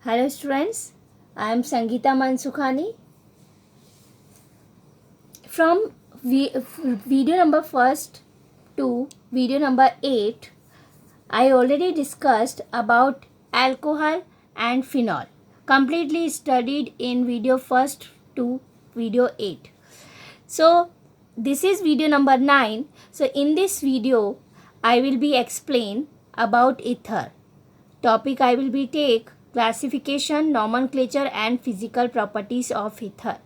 Hello students, I am Sangeeta Mansukhani. From video number 1st to video number 8, I already discussed about alcohol and phenol. Completely studied in video 1st to video 8. So this is video number 9. So in this video, I will be explain about ether. Topic I will be take classification, nomenclature and physical properties of ether.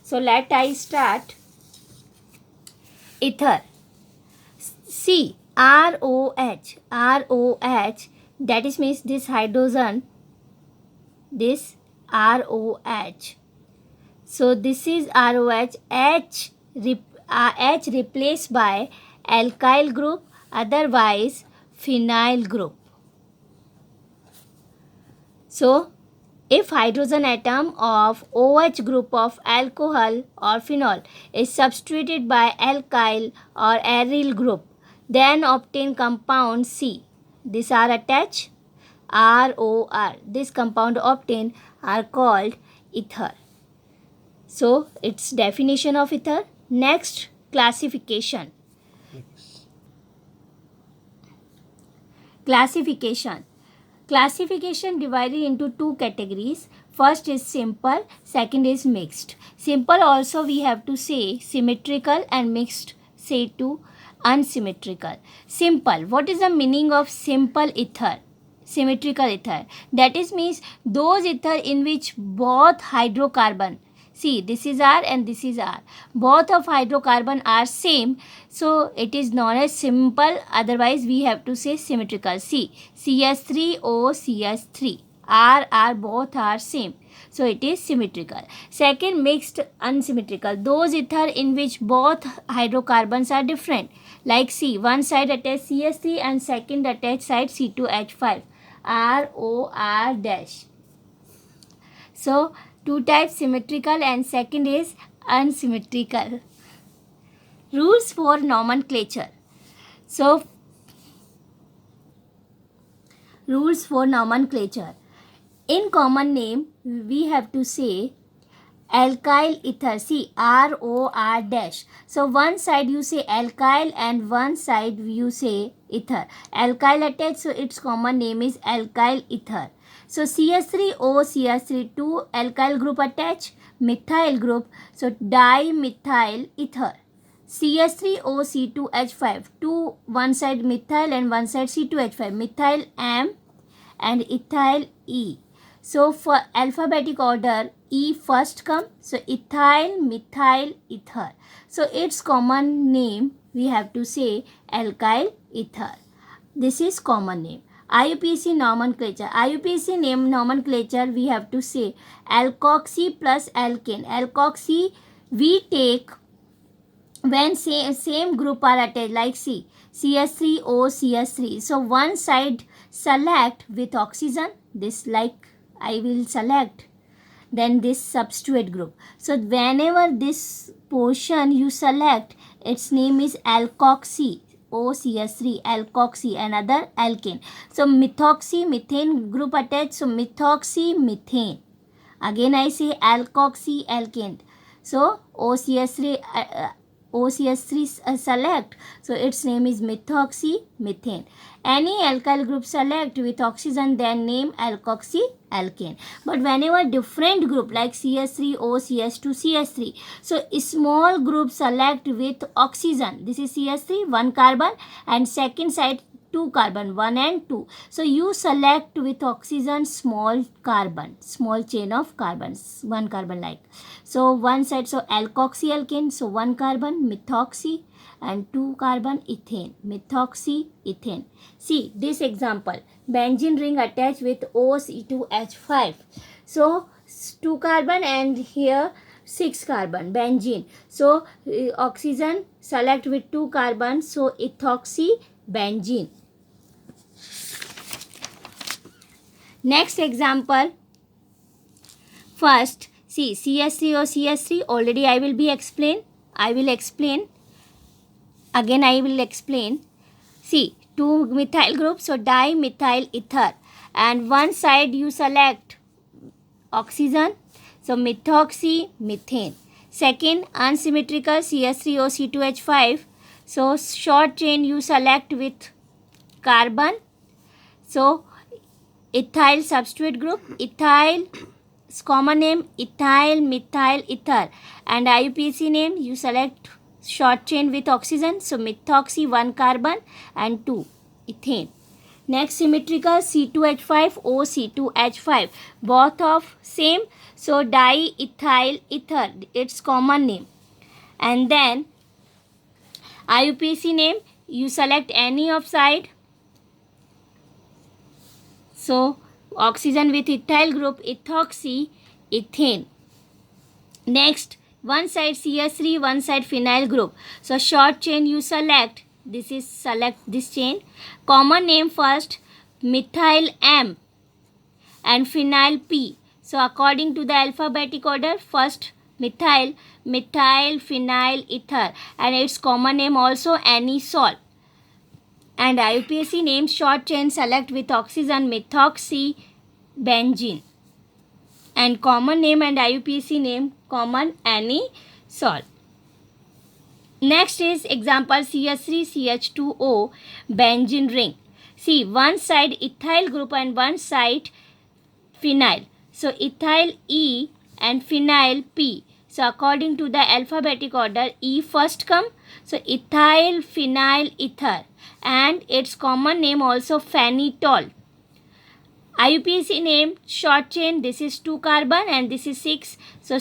So let I start. Ether. See, ROH, that is means this hydrogen, this ROH. So this is ROH, H replaced by alkyl group, otherwise phenyl group. So, if hydrogen atom of OH group of alcohol or phenol is substituted by alkyl or aryl group, then obtain compound C. These are attached ROR. This compound obtained are called ether. So, its definition of ether. Next, classification. Classification divided into two categories. First is simple, second is mixed. Simple also we have to say symmetrical and mixed say to unsymmetrical. Simple. What is the meaning of simple ether? Symmetrical ether. That is means those ether in which both hydrocarbon, see this is R and this is R, both of hydrocarbon are same, so it is known as simple, otherwise we have to say symmetrical. See CH3O CH3 R both are same, so it is symmetrical. Second, mixed unsymmetrical, those ether in which both hydrocarbons are different, like see one side attached CH3 and second attached side C2H5 ROR dash. So two types, symmetrical and second is unsymmetrical. Rules for nomenclature. So rules for nomenclature. In common name we have to say alkyl ether. See ROR dash. So one side you say alkyl and one side you say ether. Alkyl attached, so its common name is alkyl ether. So CH3O CH3 two alkyl group attached, methyl group, so dimethyl ether. CH3O C2H5 two, one side methyl and one side C2H5, methyl M and ethyl E. So for alphabetic order E first come, so ethyl methyl ether. So its common name we have to say alkyl ether. This is common name. IUPAC nomenclature. IUPAC name nomenclature we have to say alkoxy plus alkane. Alkoxy we take when same group are attached, like see CH3O CH3. So one side select with oxygen, this like I will select, then this substitute group. So whenever this portion you select, its name is alkoxy. OCH3 alkoxy, another alkane. So methoxy methane group attached, so methoxy methane. Again I say alkoxy alkane. So OCH3 select, so its name is methoxy methane. Any alkyl group select with oxygen, then name alkoxy alkane. But whenever different group like CH3O CH2 CH3, so small group select with oxygen, this is CH3 one carbon and second side two carbon 1 and 2, so you select with oxygen small carbon, small chain of carbons, one carbon like, so one side, so alkoxy alkane, so one carbon methoxy and two carbon ethane, methoxy ethane. See this example, benzene ring attached with OC2H5, so two carbon and here 6 carbon benzene, so oxygen select with two carbon, so ethoxy benzene. Next example, first see CH3 or CH3 already I will explain. Again I will explain. See two methyl groups, so dimethyl ether, and one side you select oxygen. So methoxy, methane. Second, unsymmetrical CH3O C2H5. So short chain you select with carbon. So ethyl substrate group, ethyl, common name ethyl methyl ether, and IUPAC name you select short chain with oxygen. So methoxy, 1 carbon and 2 ethane. Next, symmetrical C2H5 OC2H5, both of same, so diethyl ether, its common name. And then IUPAC name you select any of side. So oxygen with ethyl group, ethoxy, ethane. Next, one side CH3, one side phenyl group. So short chain you select. This is select this chain. Common name first, methyl M and phenyl P. So according to the alphabetic order, first methyl, methyl phenyl ether, and its common name also anisole. And IUPAC name short chain select with oxygen, methoxy benzene. And common name and IUPAC name common anisole. Next is example CH3CH2O benzene ring. See, one side ethyl group and one side phenyl. So ethyl E and phenyl P. So according to the alphabetic order, E first come. So ethyl phenyl ether, and its common name also phenitol. IUPAC name short chain, this is 2 carbon and this is 6. So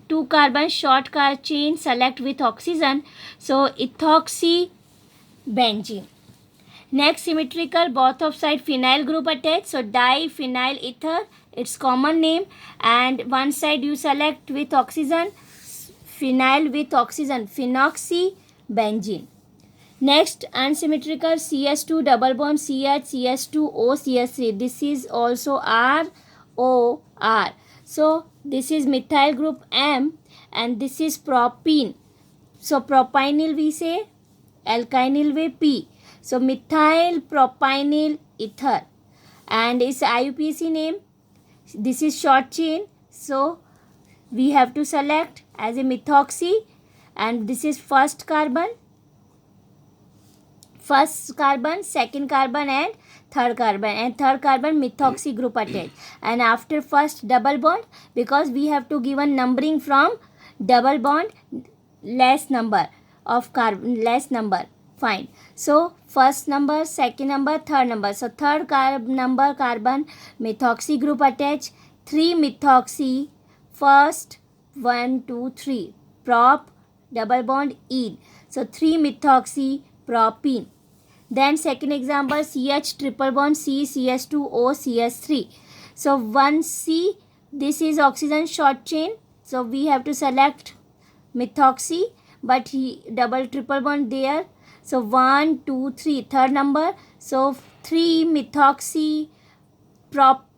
2 carbon short chain select with oxygen. So ethoxy benzene. Next, symmetrical, both of side phenyl group attached. So diphenyl ether, its common name, and one side you select with oxygen, phenyl with oxygen, phenoxy benzene. Next, unsymmetrical CH2 double bond CH, CH2O, CH3. This is also ROR. So this is methyl group M and this is propene. So propynyl we say, alkynyl we P. So methyl propynyl ether, and its IUPAC name, this is short chain. So we have to select as a methoxy, and this is first carbon, second carbon and third carbon methoxy group attached. And after first double bond, because we have to given numbering from double bond, less number of carbon, less number, fine. So first number, second number, third number. So third number carbon methoxy group attached, 3 methoxy, first 1 2 3 prop double bond ene. So 3 methoxy propene. Then second example, CH triple bond C, CH2O, CH3. So 1 C, this is oxygen short chain. So we have to select methoxy, but he double triple bond there. So 1 2 3, third number. So 3 methoxy prop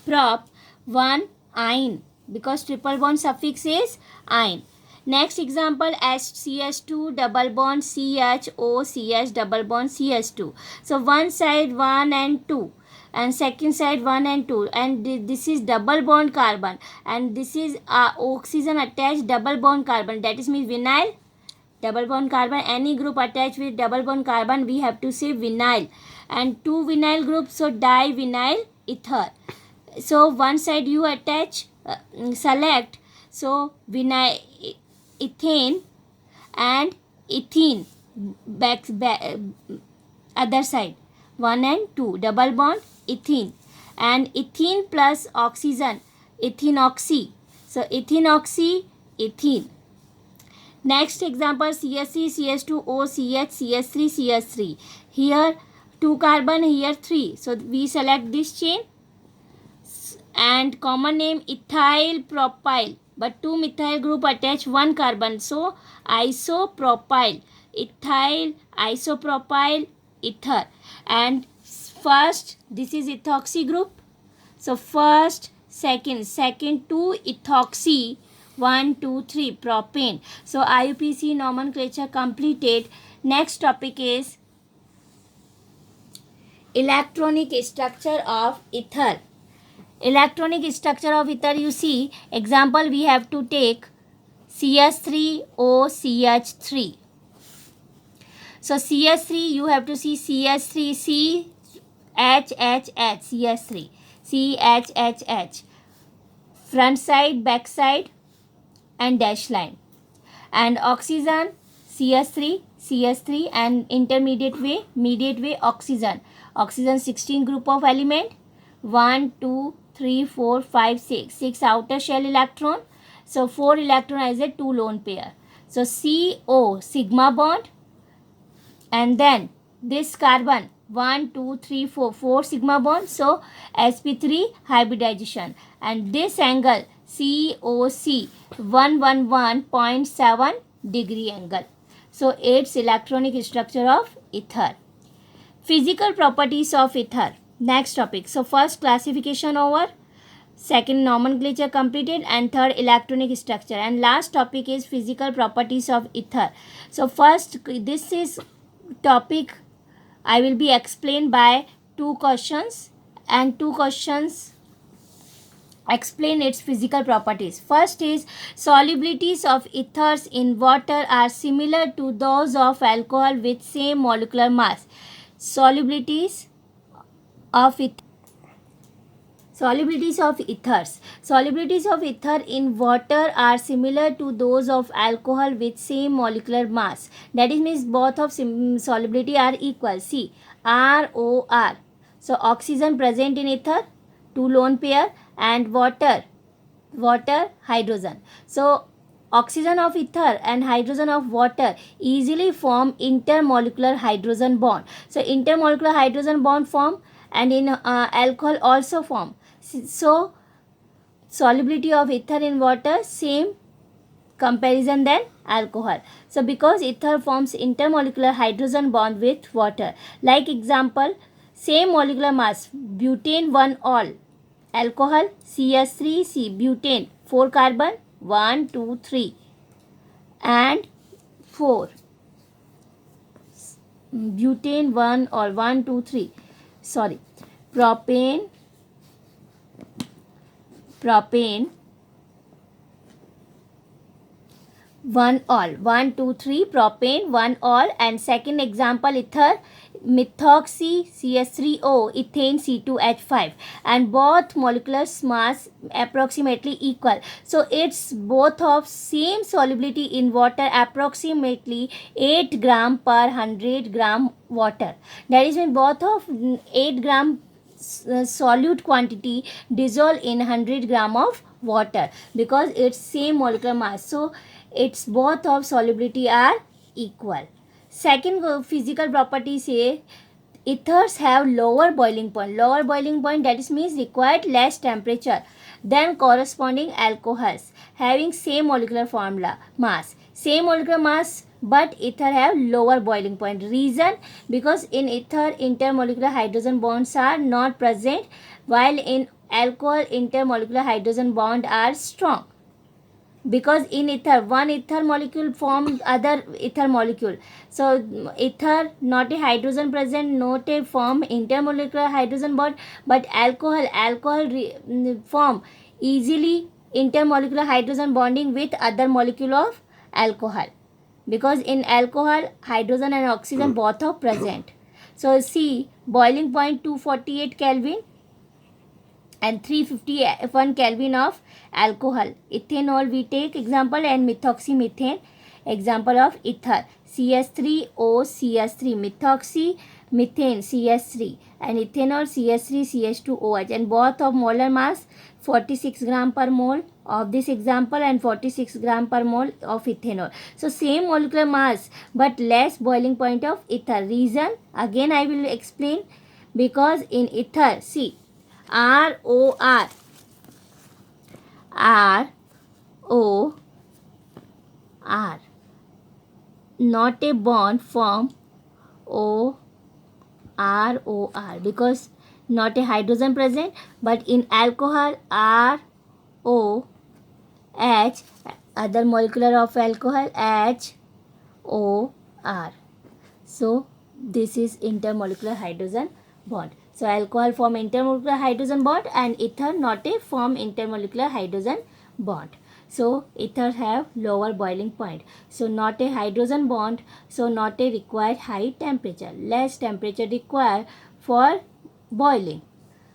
1 ine, because triple bond suffix is ine. Next example, CH2 double bond CHO, CH double bond CH2. So one side 1 and 2 and second side 1 and 2, and this is double bond carbon, and this is oxygen attached double bond carbon, that is means vinyl double bond carbon. Any group attached with double bond carbon we have to say vinyl, and 2 vinyl groups, so divinyl ether. So one side you attach, select, so vinyl ethane and ethene, back other side 1 and 2 double bond ethene, and ethene plus oxygen, ethenoxy. So ethenoxy ethene. Next example, CH3 CH2O CH CH3 CH3. Here 2 carbon, here 3. So we select this chain, and common name ethyl propyl, but 2 methyl group attach 1 carbon, so isopropyl, ethyl isopropyl ether. And first, this is ethoxy group, so first second 2 ethoxy, 1 2 3 propane. So IUPAC nomenclature completed. Next topic is electronic structure of ether. Electronic structure of ether, you see, example we have to take CH3OCH3. So CH3, you have to see CH3, CHHH, CH3, CHHH, front side, back side, and dash line. And oxygen, CH3, and intermediate way, mediate way, oxygen. Oxygen 16 group of element, 1, 2, 3, 4, 5, 6. 6 outer shell electron. So 4 electron as a 2 lone pair. So CO, sigma bond, and then this carbon 1, 2, 3, 4, 4 sigma bond. So sp3 hybridization, and this angle COC 111.7 degree angle. So it's electronic structure of ether. Physical properties of ether. Next topic. So first classification over, second nomenclature completed, and third electronic structure, and last topic is physical properties of ether. So first, this is topic I will be explained by 2 questions, and 2 questions explain its physical properties. First is solubilities of ethers in water are similar to those of alcohol with same molecular mass. Solubilities of ethers. Solubilities of ethers. Solubilities of ether in water are similar to those of alcohol with same molecular mass. That is means both of solubility are equal. See, ROR. So oxygen present in ether, 2 lone pair, and water, hydrogen. So oxygen of ether and hydrogen of water easily form intermolecular hydrogen bond. So intermolecular hydrogen bond form, and in alcohol also form. So solubility of ether in water same comparison than alcohol. So because ether forms intermolecular hydrogen bond with water. Like example, same molecular mass, butane 1 all, alcohol CH3C, butane 4 carbon, 1, 2, 3 and 4, butane 1 or 1, 2, 3, sorry, propane 1 all, 1, 2, 3, propane 1 all, and second example ether, methoxy CH3O, ethane C2H5, and both molecular mass approximately equal. So it's both of same solubility in water, approximately 8 gram per 100 gram water. That is when both of 8 gram solute quantity dissolve in 100 gram of water, because it's same molecular mass. So its both of solubility are equal. Second physical property say ethers have lower boiling point. Lower boiling point, that is means required less temperature than corresponding alcohols having same molecular formula mass. Same molecular mass, but ether have lower boiling point. Reason, because in ether intermolecular hydrogen bonds are not present, while in alcohol intermolecular hydrogen bond are strong. Because in ether one ether molecule form other ether molecule. So ether not a hydrogen present, not a form intermolecular hydrogen bond, but alcohol form easily intermolecular hydrogen bonding with other molecule of alcohol, because in alcohol hydrogen and oxygen both are present. So see, boiling point 248 Kelvin and 351 Kelvin of alcohol. Ethanol we take example, and methoxymethane example of ether. CH3O CH3, methoxy methane CH3, and ethanol CH3 CH2OH, and both of molar mass 46 gram per mole of this example and 46 gram per mole of ethanol. So same molecular mass but less boiling point of ether. Reason again I will explain, because in ether see, ROR not a bond form OROR, because not a hydrogen present, but in alcohol ROH, other molecular of alcohol HOR. So this is intermolecular hydrogen bond. So alcohol form intermolecular hydrogen bond and ether not a form intermolecular hydrogen bond. So ether have lower boiling point. So not a hydrogen bond. So not a required high temperature. Less temperature required for boiling.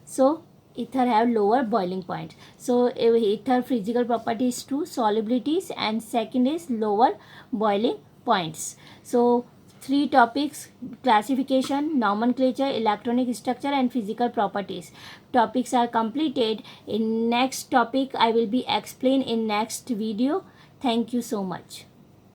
So ether have lower boiling point. So ether physical property is two, solubilities, and second is lower boiling points. So three topics: classification, nomenclature, electronic structure, and physical properties. Topics are completed. In next topic I will be explain in next video. Thank you so much.